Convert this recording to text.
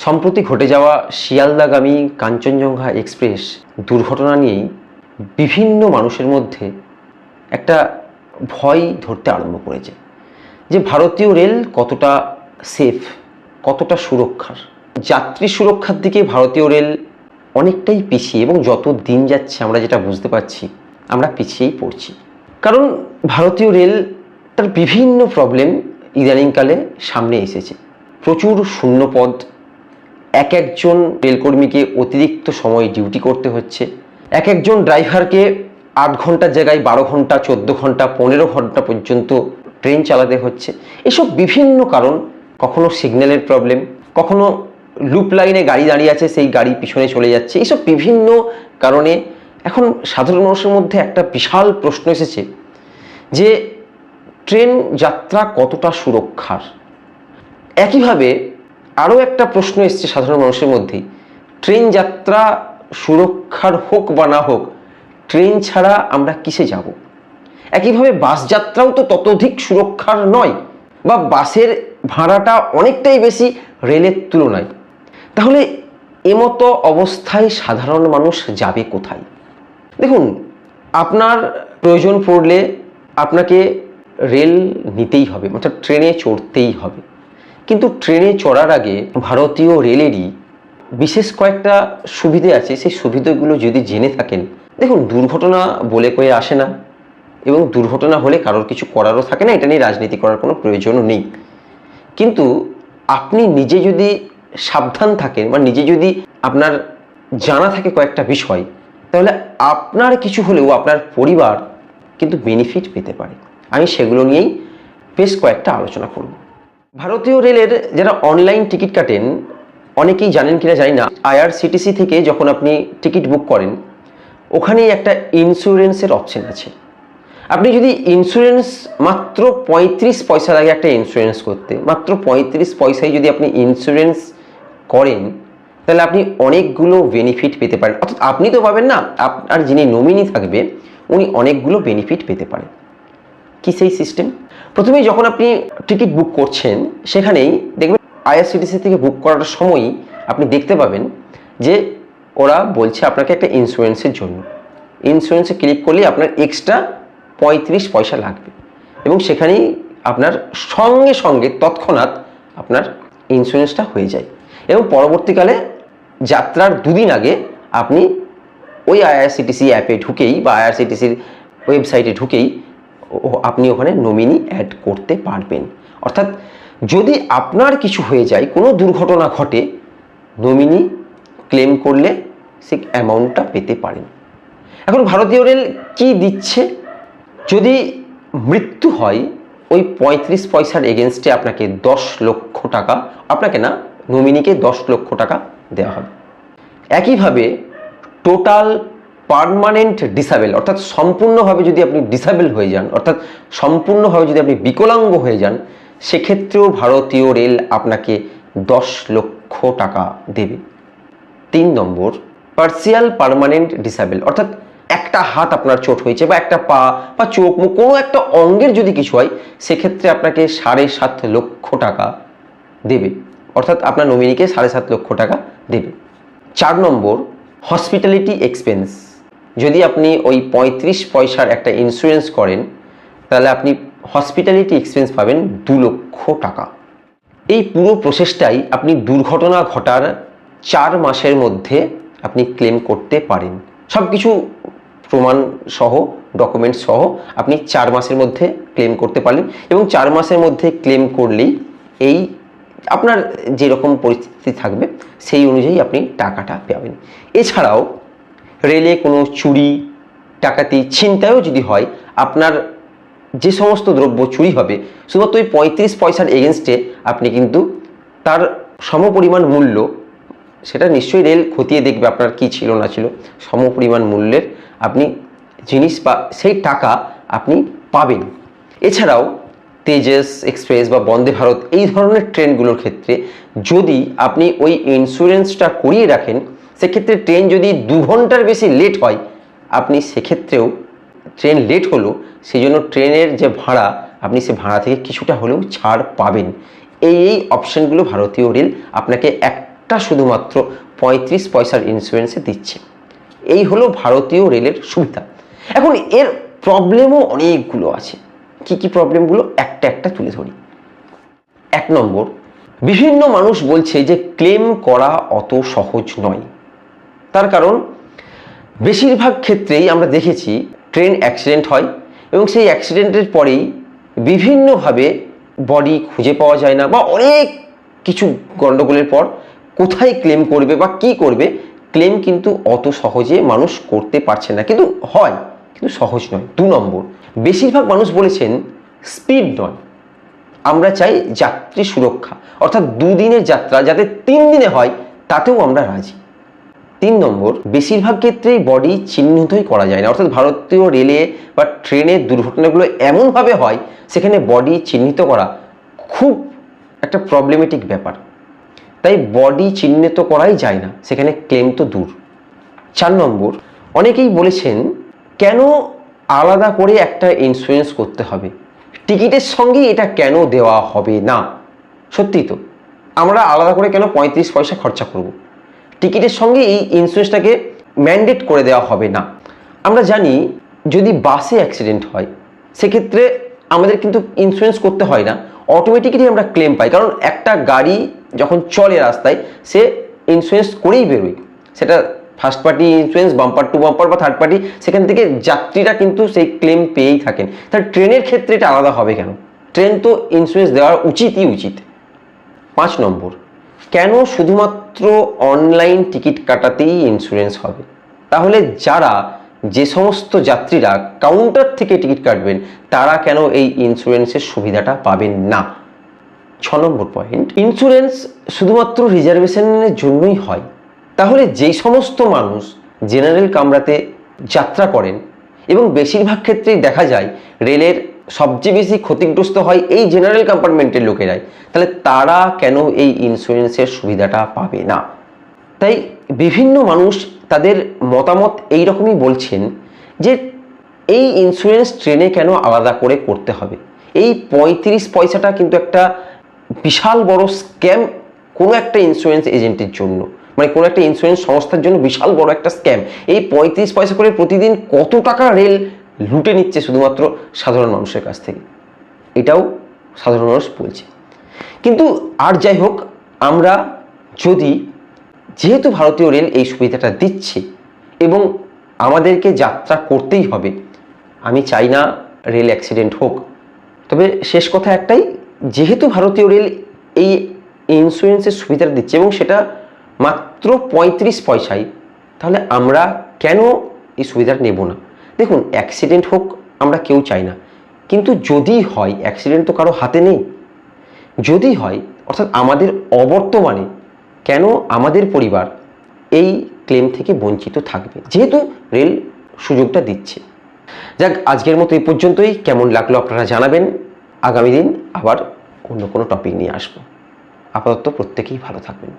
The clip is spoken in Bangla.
সম্প্রতি ঘটে যাওয়া শিয়ালদাগামী কাঞ্চনজঙ্ঘা এক্সপ্রেস দুর্ঘটনা নিয়েই বিভিন্ন মানুষের মধ্যে একটা ভয় ধরতে আরম্ভ করেছে যে ভারতীয় রেল কতটা সেফ, কতটা সুরক্ষার। যাত্রী সুরক্ষার দিকে ভারতীয় রেল অনেকটাই পিছিয়ে, এবং যত দিন যাচ্ছে আমরা যেটা বুঝতে পারছি আমরা পিছিয়েই পড়ছি। কারণ ভারতীয় রেল তার বিভিন্ন প্রবলেম ইদানিংকালে সামনে এসেছে। প্রচুর শূন্যপদ, এক একজন রেলকর্মীকে অতিরিক্ত সময় ডিউটি করতে হচ্ছে, এক একজন ড্রাইভারকে 8 ঘন্টার জায়গায় 12 ঘন্টা, 14 ঘন্টা, 15 ঘন্টা পর্যন্ত ট্রেন চালাতে হচ্ছে। এসব বিভিন্ন কারণ, কখনো সিগন্যালের প্রবলেম, কখনো লুপ লাইনে গাড়ি দাঁড়িয়ে আছে সেই গাড়ি পিছনে চলে যাচ্ছে। এসব বিভিন্ন কারণে এখন সাধারণ মানুষের মধ্যে একটা বিশাল প্রশ্ন এসেছে যে ট্রেন যাত্রা কতটা সুরক্ষার। একইভাবে আরও একটা প্রশ্ন এসছে সাধারণ মানুষের মধ্যে, ট্রেন যাত্রা সুরক্ষার হোক বা না হোক, ট্রেন ছাড়া আমরা কিসে যাব। একইভাবে বাস যাত্রাও তো ততোধিক সুরক্ষার নয়, বা বাসের ভাড়াটা অনেকটাই বেশি রেলের তুলনায়। তাহলে এমতো অবস্থায় সাধারণ মানুষ যাবে কোথায়? দেখুন, আপনার প্রয়োজন পড়লে আপনাকে রেল নিতেই হবে, অর্থাৎ ট্রেনে চড়তেই হবে। কিন্তু ট্রেনে চড়ার আগে ভারতীয় রেলেরই বিশেষ কয়েকটা সুবিধে আছে। সেই সুবিধাগুলো যদি জেনে থাকেন, দেখুন, দুর্ঘটনা বলে কয়ে আসে না, এবং দুর্ঘটনা হলে কারোর কিছু করারও থাকে না, এটা নিয়ে রাজনীতি করার কোনো প্রয়োজনও নেই। কিন্তু আপনি নিজে যদি সাবধান থাকেন, বা নিজে যদি আপনার জানা থাকে কয়েকটা বিষয়, তাহলে আপনার কিছু হলেও আপনার পরিবার কিন্তু বেনিফিট পেতে পারে। আমি সেগুলো নিয়েই বেশ কয়েকটা আলোচনা করব। ভারতীয় রেলের যারা অনলাইন টিকিট কাটেন, অনেকেই জানেন কিনা জানি না, IRCTC থেকে যখন আপনি টিকিট বুক করেন, ওখানেই একটা ইন্স্যুরেন্সের অপশন আছে। আপনি যদি ইন্স্যুরেন্স, মাত্র 35 পয়সা লাগে একটা ইন্স্যুরেন্স করতে, মাত্র 35 পয়সায় যদি আপনি ইন্স্যুরেন্স করেন, তাহলে আপনি অনেকগুলো বেনিফিট পেতে পারেন। অর্থাৎ আপনি তো পাবেন না, আপনার যিনি নমিনি থাকবে উনি অনেকগুলো বেনিফিট পেতে পারেন। কি সেই সিস্টেম? প্রথমেই যখন আপনি টিকিট বুক করছেন, সেখানেই দেখবেন IRCTC থেকে বুক করার সময়ই আপনি দেখতে পাবেন যে ওরা বলছে আপনাকে একটা ইন্স্যুরেন্সের জন্য। ইন্স্যুরেন্সে ক্লিক করলে আপনার এক্সট্রা 35 পয়সা লাগবে, এবং সেখানেই আপনার সঙ্গে সঙ্গে তৎক্ষণাৎ আপনার ইন্স্যুরেন্সটা হয়ে যায়। এবং পরবর্তীকালে যাত্রার 2 দিন আগে আপনি ওই IRCTC অ্যাপে ঢুকেই বা IRCTCর ওয়েবসাইটে ঢুকেই আপনি ওখানে নমিনি অ্যাড করতে পারবেন। অর্থাৎ যদি আপনার কিছু হয়ে যায়, কোনো দুর্ঘটনা ঘটে, নমিনি ক্লেম করলে সেই অ্যামাউন্টটা পেতে পারেন। এখন ভারতীয় রেল কি দিচ্ছে? যদি মৃত্যু হয়, ওই 35 পয়সার এগেনস্টে আপনাকে 10 লক্ষ টাকা, আপনাকে না, নমিনিকে 10 লক্ষ টাকা দেওয়া হবে। একইভাবে টোটাল পার্মানেন্ট ডিসেবল, অর্থাৎ সম্পূর্ণভাবে যদি আপনি ডিসেবল হয়ে যান, অর্থাৎ সম্পূর্ণভাবে যদি আপনি বিকলাঙ্গ হয়ে যান, সেক্ষেত্রেও ভারতীয় রেল আপনাকে 10 লক্ষ টাকা দেবে। 3 নম্বর, পার্সিয়াল পার্মানেন্ট ডিসেবল, অর্থাৎ একটা হাত আপনার চোট হয়েছে, বা একটা পা বা চোখ মুখ কোনো একটা অঙ্গের যদি কিছু হয়, সেক্ষেত্রে আপনাকে 7.5 লক্ষ টাকা দেবে। অর্থাৎ আপনার নমিনিকে 7.5 লক্ষ টাকা দেবে। 4 নম্বর, হসপিটালিটি এক্সপেন্স। যদি আপনি ওই 35 পয়সার একটা ইন্স্যুরেন্স করেন, তাহলে আপনি হসপিটালিটি এক্সপেন্স পাবেন 2 লক্ষ টাকা। এই পুরো প্রসেসটাই আপনি দুর্ঘটনা ঘটার 4 মাসের মধ্যে আপনি ক্লেম করতে পারেন। সব কিছু প্রমাণ সহ, ডকুমেন্টস সহ আপনি 4 মাসের মধ্যে ক্লেম করতে পারেন, এবং 4 মাসের মধ্যে ক্লেম করলেই এই আপনার যেরকম পরিস্থিতি থাকবে সেই অনুযায়ী আপনি টাকাটা পাবেন। এছাড়াও রেলে কোনো চুরি, ডাকাতি, ছিনতাইও যদি হয়, আপনার যে সমস্ত দ্রব্য চুরি হবে, শুধুমাত্র ওই 35 পয়সার এগেনস্টে আপনি কিন্তু তার সমপরিমাণ মূল্য, সেটা নিশ্চয়ই রেল খতিয়ে দেখবে আপনার কি ছিল না ছিল, সমপরিমাণ মূল্যের আপনি জিনিস বা সেই টাকা আপনি পাবেন। এছাড়াও তেজস এক্সপ্রেস বা বন্দে ভারত এই ধরনের ট্রেনগুলোর ক্ষেত্রে যদি আপনি ওই ইন্স্যুরেন্সটা করিয়ে রাখেন, সেক্ষেত্রে ট্রেন যদি 2 ঘন্টার বেশি লেট হয়, আপনি সেক্ষেত্রেও, ট্রেন লেট হলো সেই জন্য ট্রেনের যে ভাড়া, আপনি সে ভাড়া থেকে কিছুটা হলেও ছাড় পাবেন। এই অপশানগুলো ভারতীয় রেল আপনাকে একটা শুধুমাত্র 35 পয়সার ইন্স্যুরেন্সে দিচ্ছে। এই হলো ভারতীয় রেলের সুবিধা। এখন এর প্রবলেমও অনেকগুলো আছে। কি কি প্রবলেমগুলো একটা একটা তুলে ধরি। 1 নম্বর, বিভিন্ন মানুষ বলছে যে ক্লেম করা অত সহজ নয়। তার কারণ বেশিরভাগ ক্ষেত্রেই আমরা দেখেছি ট্রেন অ্যাক্সিডেন্ট হয় এবং সেই অ্যাক্সিডেন্টের পরেই বিভিন্নভাবে বডি খুঁজে পাওয়া যায় না, বা অনেক কিছু গণ্ডগোলের পর কোথায় ক্লেম করবে বা কি করবে, ক্লেম কিন্তু অত সহজে মানুষ করতে পারছে না, কিন্তু হয়, কিন্তু সহজ নয়। 2 নম্বর, বেশিরভাগ মানুষ বলেছেন স্পিড নয়, আমরা চাই যাত্রী সুরক্ষা, অর্থাৎ 2 দিনের যাত্রা যাতে 3 দিনে হয় তাতেও আমরা রাজি। 3 নম্বর, বেশিরভাগ ক্ষেত্রেই বডি চিহ্নিতই করা যায় না, অর্থাৎ ভারতীয় রেলে বা ট্রেনের দুর্ঘটনাগুলো এমনভাবে হয় সেখানে বডি চিহ্নিত করা খুব একটা প্রবলেমেটিক ব্যাপার, তাই বডি চিহ্নিত করাই যায় না, সেখানে ক্লেম তো দূর। 4 নম্বর, অনেকেই বলেছেন কেন আলাদা করে একটা ইন্স্যুরেন্স করতে হবে, টিকিটের সঙ্গেই এটা কেন দেওয়া হবে না। সত্যি তো, আমরা আলাদা করে কেন 35 পয়সা খরচা করব, টিকিটের সঙ্গে এই ইন্স্যুরেন্সটাকে ম্যান্ডেট করে দেওয়া হবে না। আমরা জানি যদি বাসে অ্যাক্সিডেন্ট হয় সেক্ষেত্রে আমাদের কিন্তু ইন্স্যুরেন্স করতে হয় না, অটোমেটিক্যালি আমরা ক্লেম পাই, কারণ একটা গাড়ি যখন চলে রাস্তায় সে ইন্স্যুরেন্স করেই বেরোয়, সেটা first party insurance, bumper to bumper বা থার্ড পার্টি, সেখান থেকে যাত্রীরা কিন্তু সেই ক্লেম পেয়েই থাকেন। তাহলে ট্রেনের ক্ষেত্রে এটা আলাদা হবে কেন? ট্রেন তো ইন্স্যুরেন্স দেওয়া উচিতই উচিত। 5 নম্বর, কেন শুধুমাত্র অনলাইন টিকিট কাটাতেই ইন্স্যুরেন্স হবে? তাহলে যে সমস্ত যাত্রীরা কাউন্টার থেকে টিকিট কাটবেন তারা কেন এই ইন্স্যুরেন্সের সুবিধাটা পাবেন না? 6 নম্বর পয়েন্ট, ইন্স্যুরেন্স শুধুমাত্র রিজার্ভেশনের জন্যই হয়, তাহলে যেই সমস্ত মানুষ জেনারেল কামরাতে যাত্রা করেন এবং বেশিরভাগ ক্ষেত্রেই দেখা যায় রেলের সবচেয়ে বেশি ক্ষতিগ্রস্ত হয় এই জেনারেল কম্পার্টমেন্টের লোকেরাই, তাহলে তারা কেন এই ইন্স্যুরেন্সের সুবিধাটা পাবে না? তাই বিভিন্ন মানুষ তাদের মতামত এই রকমই বলছেন যে এই ইন্স্যুরেন্স ট্রেনে কেন আলাদা করে করতে হবে। এই 35 পয়সাটা কিন্তু একটা বিশাল বড় স্ক্যাম কোনো একটা ইন্স্যুরেন্স এজেন্টের জন্য, মানে কোনো একটা ইন্স্যুরেন্স সংস্থার জন্য বিশাল বড় একটা স্ক্যাম। এই 35 পয়সা করে প্রতিদিন কত টাকা রেল লুটে নিচ্ছে শুধুমাত্র সাধারণ মানুষের কাছ থেকে, এটাও সাধারণ মানুষ বলছে। কিন্তু আর যাই হোক, আমরা যেহেতু ভারতীয় রেল এই সুবিধাটা দিচ্ছে এবং আমাদেরকে যাত্রা করতেই হবে, আমি চাই না রেল অ্যাক্সিডেন্ট হোক। তবে শেষ কথা একটাই, যেহেতু ভারতীয় রেল এই ইন্স্যুরেন্সের সুবিধাটা দিচ্ছে এবং সেটা মাত্র 35 পয়সায়, তাহলে আমরা কেন এই সুবিধাটা নেব না? দেখুন, অ্যাক্সিডেন্ট হোক আমরা কেউ চাই না, কিন্তু যদি হয়, অ্যাক্সিডেন্ট তো কারো হাতে নেই, যদি হয় অর্থাৎ আমাদের অবর্তমানে কেন আমাদের পরিবার এই ক্লেম থেকে বঞ্চিত থাকবে, যেহেতু রেল সুযোগটা দিচ্ছে। যাক, আজকের মতো এই পর্যন্তই। কেমন লাগলো আপনারা জানাবেন। আগামী দিন আবার অন্য কোনো টপিক নিয়ে আসবো। আপাতত প্রত্যেকেই ভালো থাকবেন।